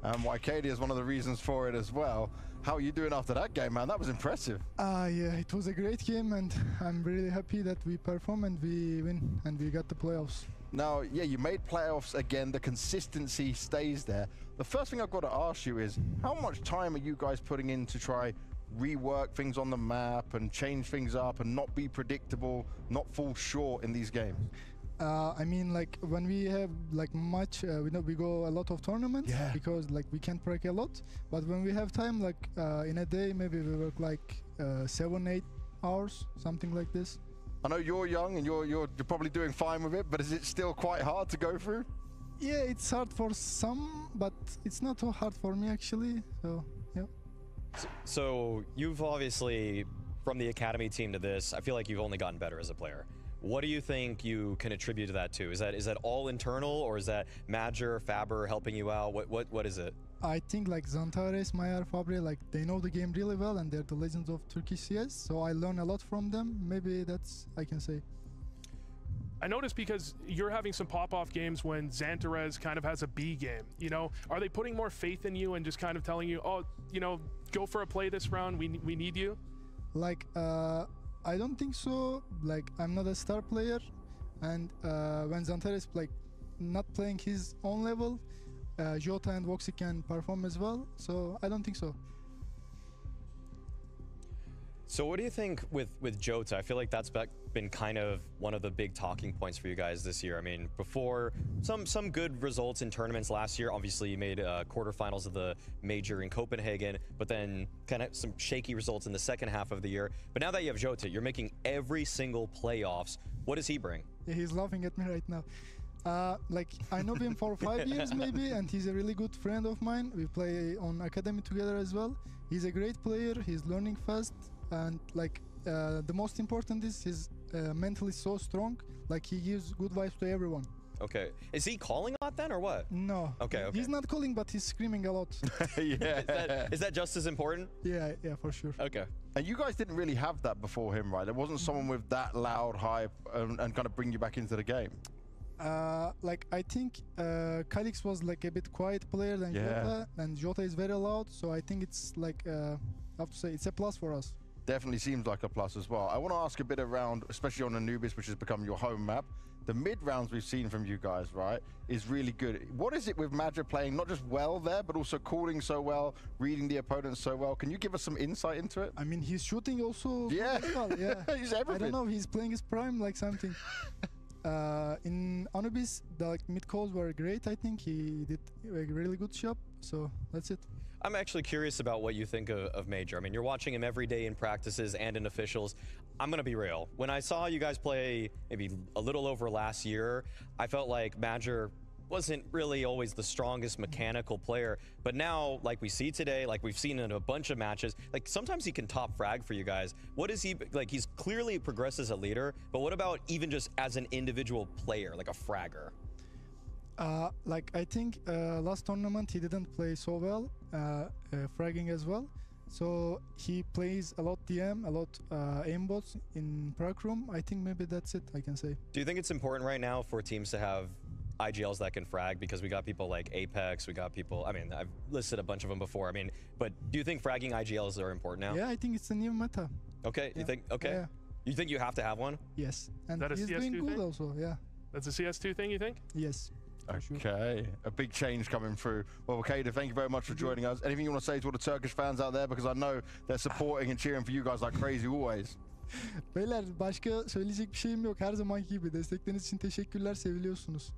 And Wicadia is one of the reasons for it as well. How are you doing after that game, man? That was impressive. Yeah, it was a great game, and I'm really happy that we perform and we win and we got the playoffs. Now, yeah, you made playoffs again. The consistency stays there. The first thing I've got to ask you is, how much time are you guys putting in to try rework things on the map and change things up and not be predictable, not fall short in these games? I mean, like when we have like much, we go a lot of tournaments because like we can't break a lot. But when we have time, like in a day, maybe we work like 7-8 hours, something like this. I know you're young and you're probably doing fine with it, but is it still quite hard to go through? Yeah, it's hard for some, but it's not so hard for me actually. So yeah. So you've obviously, from the academy team to this, I feel like you've only gotten better as a player. What do you think you can attribute to that to? Is that all internal, or is that Major, Faber helping you out? What is it? I think like Zantares, Mayar, Fabre, like they know the game really well and they're the legends of Turkish CS. So I learn a lot from them. Maybe that's I can say. I noticed because you're having some pop-off games when Zantares kind of has a B game. You know, are they putting more faith in you and just kind of telling you, oh, you know, go for a play this round. We need you. Like. I don't think so. Like I'm not a star player, and when Zantares like not playing his own level, Jota and Voxy can perform as well. So I don't think so. So what do you think with Jota? I feel like that's been kind of one of the big talking points for you guys this year. I mean, before some good results in tournaments last year. Obviously, you made quarterfinals of the major in Copenhagen, but then kind of some shaky results in the second half of the year. But now that you have Jota, you're making every single playoffs. What does he bring? Yeah, he's laughing at me right now. Like I know him for 5 years maybe, and he's a really good friend of mine. We play on academy together as well. He's a great player. He's learning fast. And like the most important is he's mentally so strong. Like he gives good vibes to everyone. Okay. Is he calling a lot then, or what? No. Okay. He's not calling, but he's screaming a lot. Yeah. Is that just as important? Yeah, for sure. Okay. And you guys didn't really have that before him, right? There wasn't someone with that loud hype and kind of bring you back into the game. Like I think Calix was like a bit quiet player than Jota, and Jota is very loud. So I think it's like I have to say it's a plus for us. Definitely seems like a plus as well. I want to ask a bit around, especially on Anubis, which has become your home map. The mid rounds we've seen from you guys, right, is really good. What is it with Major playing not just well there, but also calling so well, reading the opponents so well? Can you give us some insight into it? I mean, he's shooting also. Yeah, well. Yeah. He's everything. I don't know. He's playing his prime like something. In Anubis, the mid calls were great. I think he did a really good job. So that's it. I'm actually curious about what you think of Major. I mean, you're watching him every day in practices and in officials. I'm going to be real. When I saw you guys play maybe a little over last year, I felt like Major wasn't really always the strongest mechanical player. But now, like we see today, like we've seen in a bunch of matches, like sometimes he can top frag for you guys. What is he, like he's clearly progressed as a leader, but what about even just as an individual player, like a fragger? Like I think last tournament he didn't play so well, fragging as well. So he plays a lot DM, a lot aimbots in Prague room. I think maybe that's it, I can say. Do you think it's important right now for teams to have IGLs that can frag? Because we got people like Apex, we got people, I mean, I've listed a bunch of them before. I mean, but do you think fragging IGLs are important now? Yeah, I think it's the new meta. Okay, yeah. You think, okay. Yeah. You think you have to have one? Yes, and that he's doing good thing? Also, yeah. That's a CS2 thing, you think? Yes. Okay, a big change coming through. Well, Wicadia, thank you very much for joining us. Anything you want to say to all the Turkish fans out there? Because I know they're supporting and cheering for you guys like crazy always. Beyler, başka söyleyecek bir şeyim yok. Her zamanki gibi. Destekleriniz için teşekkürler. Seviliyorsunuz.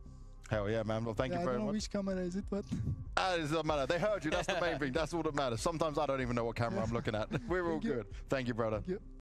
Hell yeah, man. Well, thank you very much. I don't know which camera is it, but... It doesn't matter. They heard you. That's the main thing. That's all that matters. Sometimes I don't even know what camera I'm looking at. We're all good. Thank you, brother. Thank you.